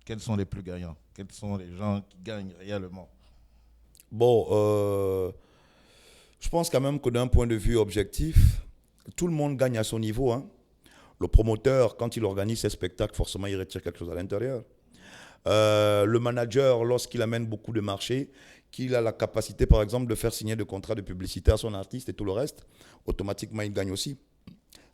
quels sont les plus gagnants? Quels sont les gens qui gagnent réellement? Bon, je pense quand même que d'un point de vue objectif, tout le monde gagne à son niveau. Hein. Le promoteur, quand il organise ses spectacles, forcément, il retire quelque chose à l'intérieur. Le manager, lorsqu'il amène beaucoup de marchés, qu'il a la capacité, par exemple, de faire signer des contrats de publicité à son artiste et tout le reste, automatiquement, il gagne aussi.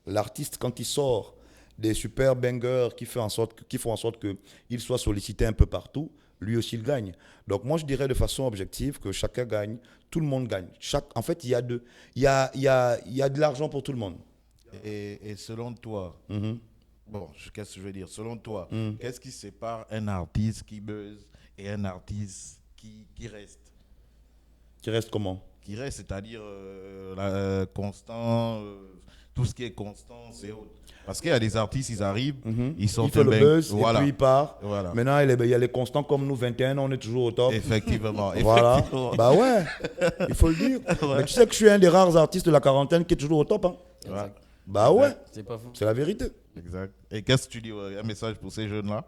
L'artiste, quand il sort des super bangers qui font en sorte qu'il soit sollicité un peu partout, lui aussi il gagne. Donc moi je dirais de façon objective que chacun gagne, tout le monde gagne. En fait, il y a de l'argent pour tout le monde. Et selon toi, bon, qu'est-ce que je veux dire? Selon toi, qu'est-ce qui sépare un artiste qui buzz et un artiste qui reste? Qui reste comment? Qui reste, c'est-à-dire constant, tout ce qui est constant, c'est autre. Parce qu'il y a des artistes, ils arrivent, ils sont il fait le buzz, voilà. Et puis il part. Voilà. Maintenant, il y a les constants comme nous, 21 ans, on est toujours au top. Effectivement. Voilà. Bah ouais, il faut le dire. Ouais. Mais tu sais que je suis un des rares artistes de la quarantaine qui est toujours au top. Hein. Ouais. Bah ouais, c'est pas faux. C'est la vérité. Exact. Et qu'est-ce que tu dis, un message pour ces jeunes-là?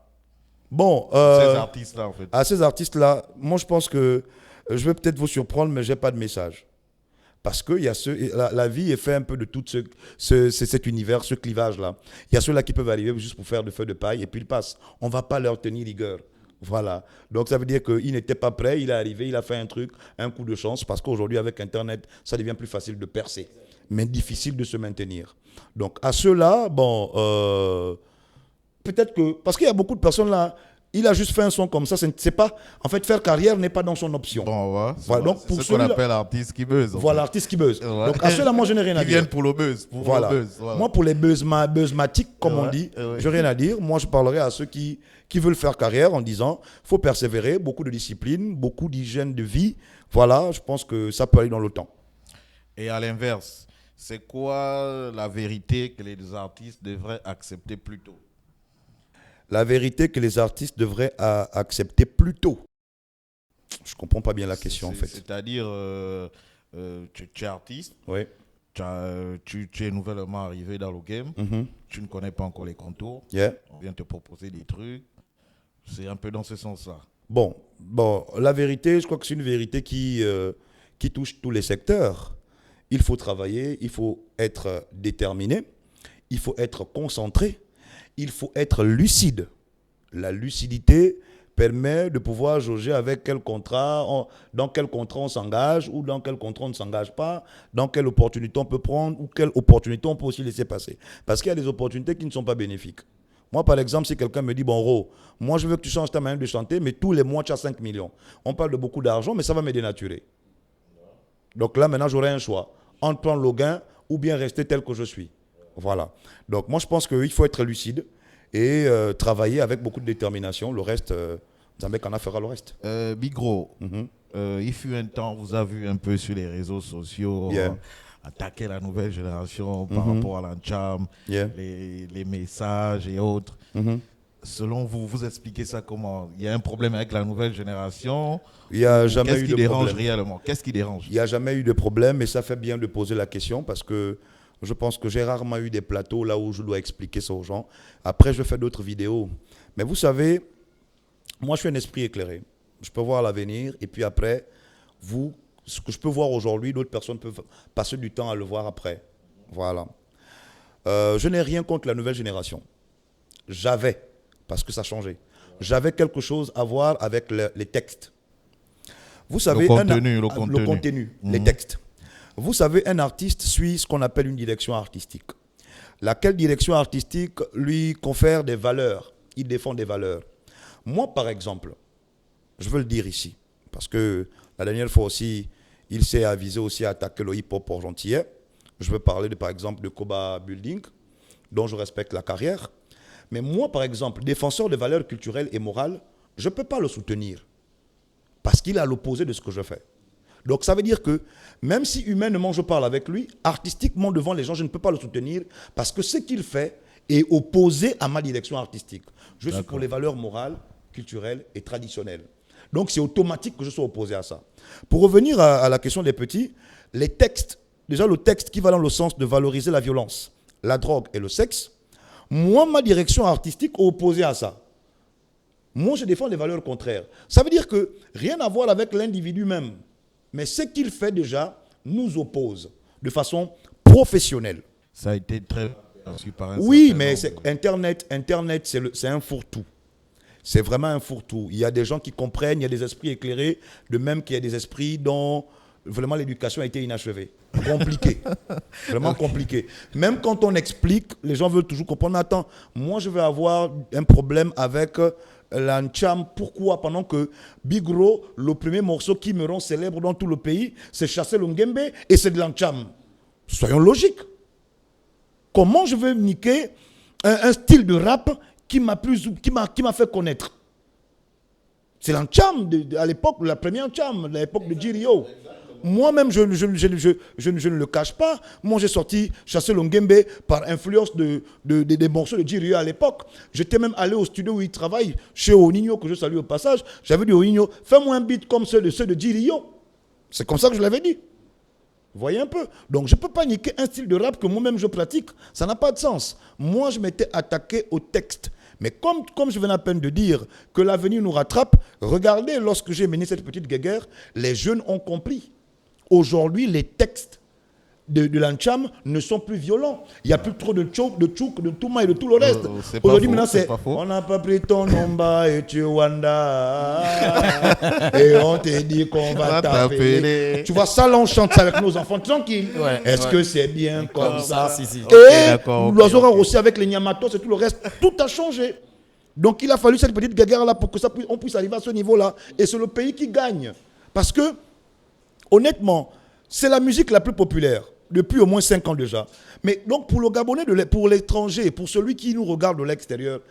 Bon, ces artistes-là, en fait. À ces artistes-là, moi je pense que je vais peut-être vous surprendre, mais je n'ai pas de message. Parce que la vie est faite un peu de tout cet univers, ce clivage-là. Il y a ceux-là qui peuvent arriver juste pour faire de feu de paille et puis ils passent. On ne va pas leur tenir rigueur. Voilà. Donc ça veut dire qu'il n'était pas prêt, il est arrivé, il a fait un truc, un coup de chance, parce qu'aujourd'hui avec Internet, ça devient plus facile de percer, mais difficile de se maintenir. Donc à ceux-là, bon, peut-être que, parce qu'il y a beaucoup de personnes là, il a juste fait un son comme ça, c'est pas, en fait, faire carrière n'est pas dans son option. Bon, ouais, voilà, donc c'est ce qu'on appelle l'artiste qui buzz. Voilà, l'artiste qui buzz. Ouais. Donc à ceux-là, moi, je n'ai rien à dire. Qui viennent pour le buzz. Voilà. Moi, pour les buzzmatiques, comme on dit, je n'ai rien à dire. Moi, je parlerai à ceux qui veulent faire carrière en disant, il faut persévérer, beaucoup de discipline, beaucoup d'hygiène de vie. Voilà, je pense que ça peut aller dans le temps. Et à l'inverse, c'est quoi la vérité que les artistes devraient accepter plus tôt? La vérité que les artistes devraient accepter plus tôt. Je ne comprends pas bien la question, en fait. C'est-à-dire, tu es artiste, oui. Tu es nouvellement arrivé dans le game, tu ne connais pas encore les contours, on vient te proposer des trucs, c'est un peu dans ce sens-là. Bon, la vérité, je crois que c'est une vérité qui touche tous les secteurs. Il faut travailler, il faut être déterminé, il faut être concentré. Il faut être lucide. La lucidité permet de pouvoir jauger avec dans quel contrat on s'engage ou dans quel contrat on ne s'engage pas, dans quelle opportunité on peut prendre ou quelle opportunité on peut aussi laisser passer. Parce qu'il y a des opportunités qui ne sont pas bénéfiques. Moi, par exemple, si quelqu'un me dit, bon, Ro, moi je veux que tu changes ta manière de chanter, mais tous les mois tu as 5 millions. On parle de beaucoup d'argent, mais ça va me dénaturer. Donc là, maintenant, j'aurai un choix. Entre prendre le gain ou bien rester tel que je suis. Voilà. Donc, moi, je pense qu'il faut être lucide et travailler avec beaucoup de détermination. Le reste, Zambek en fera le reste. Big Gros, il fut un temps, vous avez vu un peu sur les réseaux sociaux, attaquer la nouvelle génération par rapport à l'Ancham, les messages et autres. Selon vous, vous expliquez ça comment? Il y a un problème avec la nouvelle génération? Il n'y a jamais eu de problème. Qu'est-ce qui dérange réellement? Qu'est-ce qui dérange? Il n'y a jamais eu de problème et ça fait bien de poser la question parce que je pense que j'ai rarement eu des plateaux là où je dois expliquer ça aux gens. Après, je fais d'autres vidéos. Mais vous savez, moi, je suis un esprit éclairé. Je peux voir l'avenir et puis après, vous Ce que je peux voir aujourd'hui, d'autres personnes peuvent passer du temps à le voir après. Voilà. Je n'ai rien contre la nouvelle génération. Parce que ça a changé. J'avais quelque chose à voir avec les textes. Vous savez, le contenu, les textes. Vous savez, un artiste suit ce qu'on appelle une direction artistique. Laquelle direction artistique lui confère des valeurs. Il défend des valeurs. Moi, par exemple, je veux le dire ici, parce que la dernière fois aussi, il s'est avisé aussi à attaquer le hip-hop argentinais. Je veux parler, par exemple, de Koba Building, dont je respecte la carrière. Mais moi, par exemple, défenseur des valeurs culturelles et morales, je ne peux pas le soutenir. Parce qu'il est à l'opposé de ce que je fais. Donc ça veut dire que, même si humainement je parle avec lui, artistiquement devant les gens, je ne peux pas le soutenir parce que ce qu'il fait est opposé à ma direction artistique. Je suis pour les valeurs morales, culturelles et traditionnelles. Donc c'est automatique que je sois opposé à ça. Pour revenir à la question des petits, les textes, déjà le texte qui va dans le sens de valoriser la violence, la drogue et le sexe, moi, ma direction artistique est opposée à ça. Moi, je défends les valeurs contraires. Ça veut dire que rien à voir avec l'individu même. Mais ce qu'il fait déjà nous oppose de façon professionnelle. Ça a été très... Oui, mais Internet, c'est un fourre-tout. C'est vraiment un fourre-tout. Il y a des gens qui comprennent, il y a des esprits éclairés, de même qu'il y a des esprits dont vraiment l'éducation a été inachevée. Compliqué. Vraiment compliqué. Même quand on explique, les gens veulent toujours comprendre. Mais attends, moi je vais avoir un problème avec l'Ancham. Pourquoi? Pendant que Big Ro, le premier morceau qui me rend célèbre dans tout le pays, c'est Chasser le Ngembe et c'est de l'Ancham. Soyons logiques. Comment je vais niquer un style de rap qui m'a fait connaître? C'est l'Ancham à l'époque, la première Ancham, à l'époque de Jirio. Moi-même, je ne le cache pas. Moi, j'ai sorti Chasser le Ngembe par influence des morceaux de Jirio à l'époque. J'étais même allé au studio où il travaille, chez Oninho, que je salue au passage. J'avais dit au Oninho, fais-moi un beat comme ceux de Jirio. C'est comme ça que je l'avais dit. Vous voyez un peu? Donc, je ne peux pas niquer un style de rap que moi-même je pratique. Ça n'a pas de sens. Moi, je m'étais attaqué au texte. Mais comme je viens à peine de dire que l'avenir nous rattrape, regardez, lorsque j'ai mené cette petite guéguerre, les jeunes ont compris. Aujourd'hui, les textes de l'Ancham ne sont plus violents. Il n'y a plus trop de tchouk, de Touma et de tout le reste. Aujourd'hui, maintenant, c'est on n'a pas pris ton nomba et tu wanda. Et on te dit qu'on va t'appeler. Tu vois, ça, là, on chante ça avec nos enfants tranquille. Ouais, est-ce que c'est bien comme ça? Si. Et l'oiseau aussi avec les Nyamatos et tout le reste, tout a changé. Donc, il a fallu cette petite guéguerre-là pour que on puisse arriver à ce niveau-là. Et c'est le pays qui gagne. Parce que, honnêtement, c'est la musique la plus populaire depuis au moins 5 ans déjà. Mais donc pour le Gabonais, pour l'étranger, pour celui qui nous regarde de l'extérieur,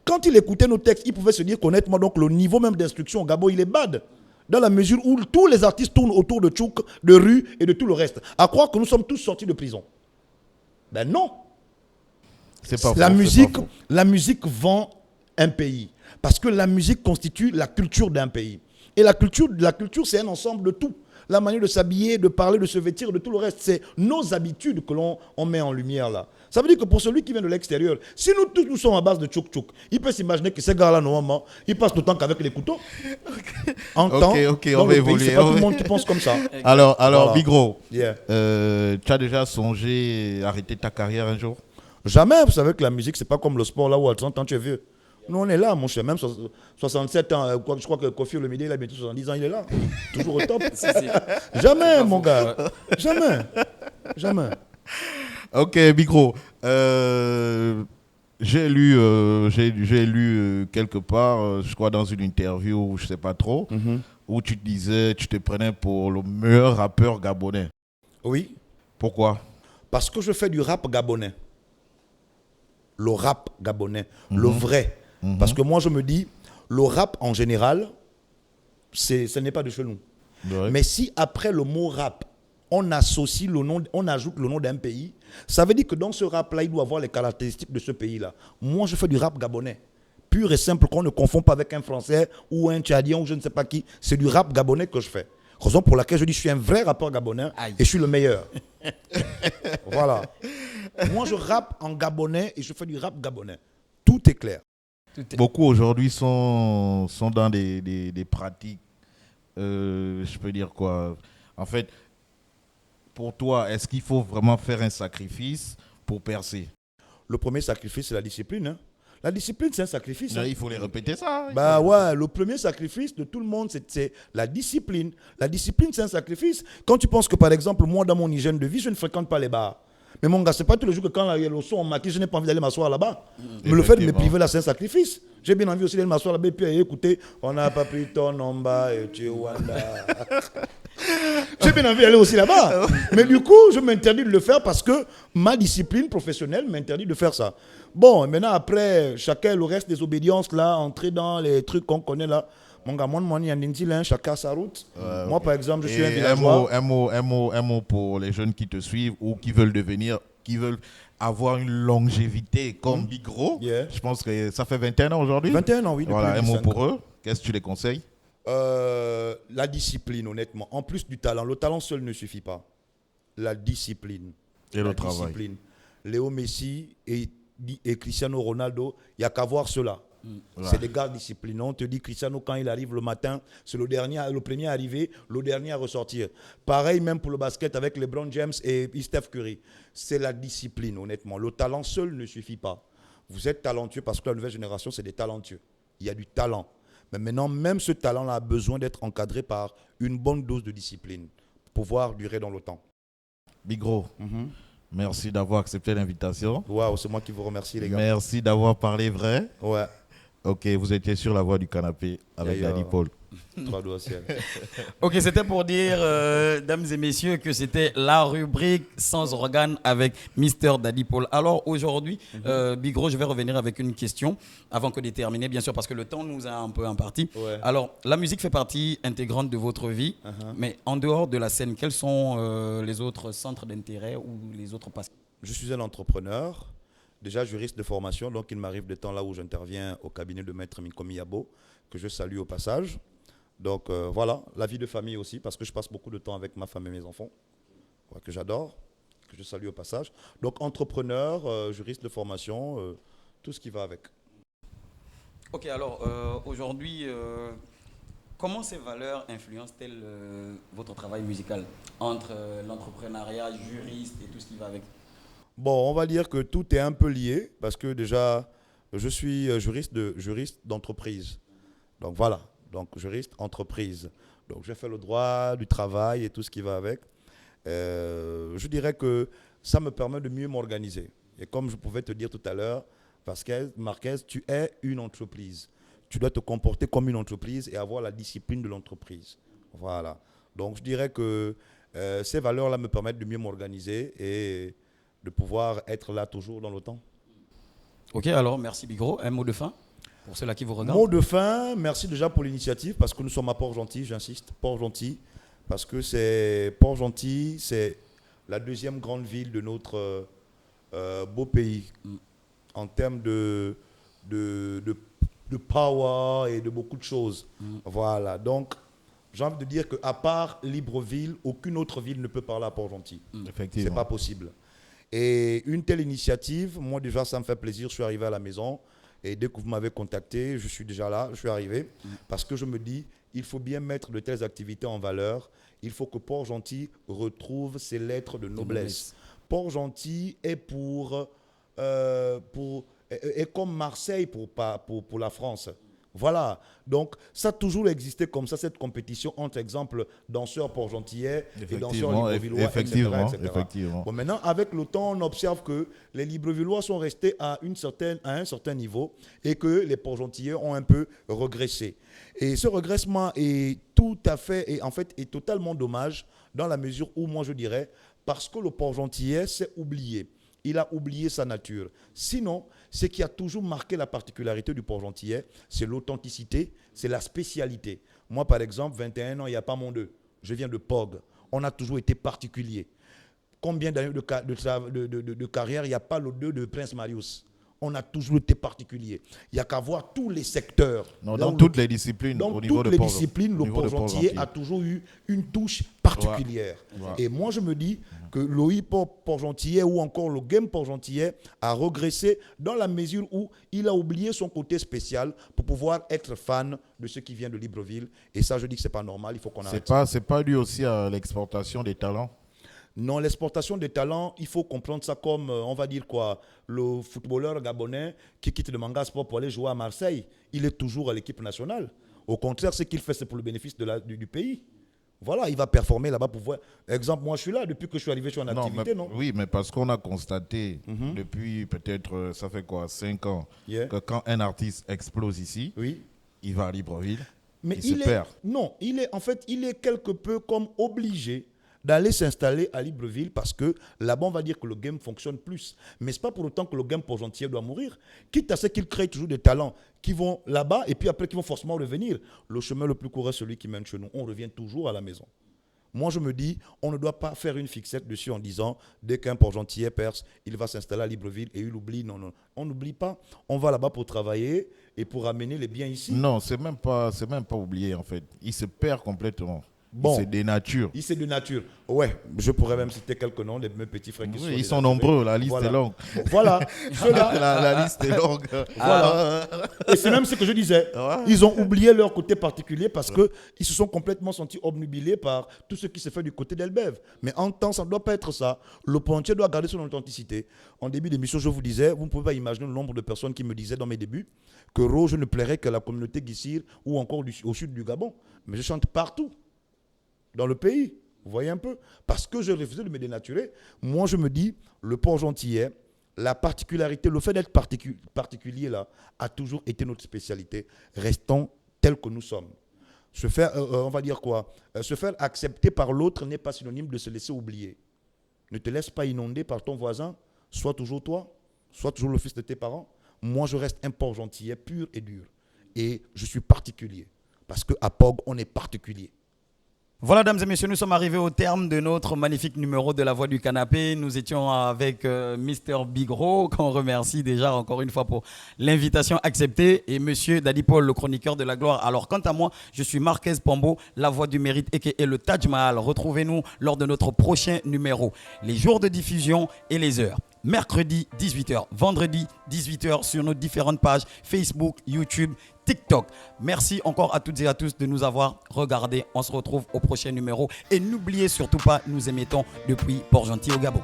quand il écoutait nos textes, il pouvait se dire qu'honnêtement, donc, le niveau même d'instruction au Gabon, il est bad. Dans la mesure où tous les artistes tournent autour de tchouk, de rue et de tout le reste. À croire que nous sommes tous sortis de prison. Ben non. C'est pas la faux, la musique vend un pays. Parce que la musique constitue la culture d'un pays. Et la culture, c'est un ensemble de tout. La manière de s'habiller, de parler, de se vêtir, de tout le reste. C'est nos habitudes que l'on met en lumière là. Ça veut dire que pour celui qui vient de l'extérieur, si nous tous nous sommes à base de tchouk-tchouk, il peut s'imaginer que ces gars-là, normalement, ils passent tout le temps qu'avec les couteaux. En temps, on va évoluer. C'est pas tout le monde qui pense comme ça. Alors voilà. Big Ro, yeah. Tu as déjà songé arrêter ta carrière un jour? Jamais. Vous savez que la musique, c'est pas comme le sport là où à 30 ans tu es vieux. Nous, on est là, mon cher. Même 67 ans, je crois que Kofi Olomide, il a bientôt 70 ans, il est là. Toujours au top. Jamais, mon gars. Jamais. Ok, Big Ro. J'ai lu quelque part, je crois dans une interview, je ne sais pas trop, où tu disais, tu te prenais pour le meilleur rappeur gabonais. Oui. Pourquoi? Parce que je fais du rap gabonais. Le rap gabonais, le vrai. Parce que moi, je me dis, le rap en général, ce n'est pas de chez nous. Ouais. Mais si après le mot rap, on associe le nom, on ajoute le nom d'un pays, ça veut dire que dans ce rap-là, il doit avoir les caractéristiques de ce pays-là. Moi, je fais du rap gabonais. Pur et simple, qu'on ne confond pas avec un Français ou un Tchadien ou je ne sais pas qui. C'est du rap gabonais que je fais. Raison pour laquelle je dis que je suis un vrai rappeur gabonais. Aïe. Et je suis le meilleur. Voilà. Moi, je rappe en gabonais et je fais du rap gabonais. Tout est clair. Beaucoup aujourd'hui sont dans des pratiques, je peux dire quoi, En fait, pour toi, est-ce qu'il faut vraiment faire un sacrifice pour percer? Le premier sacrifice, c'est la discipline. Hein. La discipline, c'est un sacrifice. Là, il faut les répéter ça. Bah ouais, le premier sacrifice de tout le monde, c'est la discipline. La discipline, c'est un sacrifice. Quand tu penses que, par exemple, moi, dans mon hygiène de vie, je ne fréquente pas les bars. Mais mon gars, c'est pas tous les jours que quand il y a le son, on maquille, je n'ai pas envie d'aller m'asseoir là-bas. Mais le fait de me priver là, c'est un sacrifice. J'ai bien envie aussi d'aller m'asseoir là-bas et puis écouter, on n'a pas pris ton nomba et tu es Wanda. J'ai bien envie d'aller aussi là-bas. Mais du coup, je m'interdis de le faire parce que ma discipline professionnelle m'interdit de faire ça. Bon, maintenant, après, chacun le reste des obédiences, là, entrer dans les trucs qu'on connaît là. Mon gars, chacun sa route. Moi, par exemple, je suis un villageois. Un mot pour les jeunes qui te suivent ou qui veulent devenir, qui veulent avoir une longévité comme Big Gros. Yeah. Je pense que ça fait 21 ans aujourd'hui. 21 ans, oui. Voilà, un mot pour eux. Qu'est-ce que tu les conseilles? La discipline, honnêtement. En plus du talent. Le talent seul ne suffit pas. La discipline. Et le travail. Discipline. Léo Messi et Cristiano Ronaldo, il n'y a qu'à voir cela. Voilà. C'est des gars disciplinés. On te dit Cristiano, quand il arrive le matin, c'est le premier à arriver, le dernier à ressortir. Pareil même pour le basket avec LeBron James et Steph Curry. C'est la discipline, honnêtement. Le talent seul ne suffit pas. Vous êtes talentueux parce que la nouvelle génération, c'est des talentueux. Il y a du talent. Mais maintenant, même ce talent-là a besoin d'être encadré par une bonne dose de discipline pour pouvoir durer dans le temps. Big Gros, merci d'avoir accepté l'invitation. Waouh, c'est moi qui vous remercie, les gars. Merci d'avoir parlé vrai. Ouais. Ok, vous étiez sur la voie du canapé avec Daddy Paul. Ok, c'était pour dire, dames et messieurs, que c'était la rubrique Sans organes avec Mister Daddy Paul. Alors aujourd'hui, Big Gros, je vais revenir avec une question avant que de terminer, bien sûr, parce que le temps nous a un peu imparti. Ouais. Alors, la musique fait partie intégrante de votre vie, mais en dehors de la scène, quels sont les autres centres d'intérêt ou les autres passions? Je suis un entrepreneur. Déjà juriste de formation, donc il m'arrive des temps là où j'interviens au cabinet de Maître Minkomi Yabo, que je salue au passage. Donc voilà, la vie de famille aussi, parce que je passe beaucoup de temps avec ma femme et mes enfants, que j'adore, que je salue au passage. Donc entrepreneur, juriste de formation, tout ce qui va avec. Ok, alors aujourd'hui, comment ces valeurs influencent-elles votre travail musical entre l'entrepreneuriat, juriste et tout ce qui va avec? Bon, on va dire que tout est un peu lié parce que déjà, je suis juriste d'entreprise. Donc voilà, donc juriste entreprise. Donc j'ai fait le droit du travail et tout ce qui va avec. Je dirais que ça me permet de mieux m'organiser. Et comme je pouvais te dire tout à l'heure, Marquez, tu es une entreprise. Tu dois te comporter comme une entreprise et avoir la discipline de l'entreprise. Voilà. Donc je dirais que ces valeurs-là me permettent de mieux m'organiser et de pouvoir être là toujours dans le temps. Ok, alors merci Big Gros. Un mot de fin pour ceux-là qui vous regardent. Mot de fin, merci déjà pour l'initiative parce que nous sommes à Port-Gentil, j'insiste, Port-Gentil, parce que Port-Gentil, c'est la deuxième grande ville de notre beau pays en termes de power et de beaucoup de choses. Voilà, donc j'ai envie de dire qu'à part Libreville, aucune autre ville ne peut parler à Port-Gentil. Effectivement. C'est pas possible. Et une telle initiative, moi déjà ça me fait plaisir, je suis arrivé à la maison et dès que vous m'avez contacté, je suis déjà là, je suis arrivé parce que je me dis, il faut bien mettre de telles activités en valeur, il faut que Port-Gentil retrouve ses lettres de noblesse. Port-Gentil est est comme Marseille pour la France. Voilà, donc ça a toujours existé comme ça, cette compétition entre, exemple, danseurs port-gentillais et danseurs librevillois, effectivement. Bon, maintenant, avec le temps, on observe que les librevillois sont restés à un certain niveau et que les port-gentillais ont un peu régressé. Et ce régressement est est totalement dommage dans la mesure où, moi je dirais, parce que le port-gentillais s'est oublié. Il a oublié sa nature. Sinon, ce qui a toujours marqué la particularité du Port-Gentillet, c'est l'authenticité, c'est la spécialité. Moi, par exemple, 21 ans, il n'y a pas mon 2. Je viens de Pog. On a toujours été particulier. Combien d'années de carrière, il n'y a pas le 2 de Prince Marius? on a toujours été particulier. Il n'y a qu'à voir tous les secteurs. Non, dans toutes les disciplines, au niveau de Port-Gentil, le Port-Gentil a toujours eu une touche particulière. Ouais. Et moi, je me dis que le hip-hop Port-Gentil ou encore le game Port-Gentil a régressé dans la mesure où il a oublié son côté spécial pour pouvoir être fan de ce qui vient de Libreville. Et ça, je dis que ce n'est pas normal, il faut qu'on arrête. C'est pas dû aussi à l'exportation des talents? Non, l'exportation des talents, il faut comprendre ça comme, on va dire quoi, le footballeur gabonais qui quitte le Manga Sport pour aller jouer à Marseille, il est toujours à l'équipe nationale. Au contraire, ce qu'il fait, c'est pour le bénéfice du pays. Voilà, il va performer là-bas pour voir. Exemple, moi je suis là, depuis que je suis arrivé, je suis en activité, non? Oui, mais parce qu'on a constaté depuis peut-être, ça fait quoi, 5 ans, que quand un artiste explose ici, il va à Libreville, mais il se perd. Non, il est quelque peu comme obligé d'aller s'installer à Libreville parce que là-bas, on va dire que le game fonctionne plus. Mais ce n'est pas pour autant que le game Port-Gentil doit mourir. Quitte à ce qu'il crée toujours des talents qui vont là-bas et puis après qui vont forcément revenir. Le chemin le plus court est celui qui mène chez nous. On revient toujours à la maison. Moi, je me dis, on ne doit pas faire une fixette dessus en disant, dès qu'un Port-Gentil perce, il va s'installer à Libreville et il oublie. Non, non, on n'oublie pas. On va là-bas pour travailler et pour amener les biens ici. Non, c'est même pas oublié en fait. Il se perd complètement. Bon, c'est des natures. Il c'est de nature. Ouais, je pourrais même citer quelques noms, mes petits frères qui sont. Ils sont nombreux, la liste est longue. Bon, voilà, la liste est longue. Voilà. Et c'est même ce que je disais. Ils ont oublié leur côté particulier parce qu'ils se sont complètement sentis obnubilés par tout ce qui se fait du côté d'Elbev. Mais en temps, ça ne doit pas être ça. Le Pontier doit garder son authenticité. En début d'émission, je vous disais, vous ne pouvez pas imaginer le nombre de personnes qui me disaient dans mes débuts que Rose ne plairait qu'à la communauté Guissir ou encore au sud du Gabon. Mais je chante partout dans le pays, vous voyez un peu, parce que je refusais de me dénaturer. Moi, je me dis, le Port-Gentil, la particularité, le fait d'être particulier là, a toujours été notre spécialité. Restons tels que nous sommes. Se faire, on va dire quoi, se faire accepter par l'autre n'est pas synonyme de se laisser oublier. Ne te laisse pas inonder par ton voisin, sois toujours toi, sois toujours le fils de tes parents. Moi, je reste un Port-Gentil pur et dur. Et je suis particulier, parce qu'à Pog, on est particulier. Voilà, dames et messieurs, nous sommes arrivés au terme de notre magnifique numéro de La Voix du Canapé. Nous étions avec Mr. Bigro, qu'on remercie déjà encore une fois pour l'invitation acceptée, et Monsieur Daddy Paul, le chroniqueur de la gloire. Alors, quant à moi, je suis Marquez Pombo, La Voix du Mérite et le Taj Mahal. Retrouvez-nous lors de notre prochain numéro. Les jours de diffusion et les heures. Mercredi 18h, vendredi 18h sur nos différentes pages Facebook, YouTube, TikTok. Merci encore à toutes et à tous de nous avoir regardés. On se retrouve au prochain numéro. Et n'oubliez surtout pas, nous émettons depuis Port-Gentil au Gabon.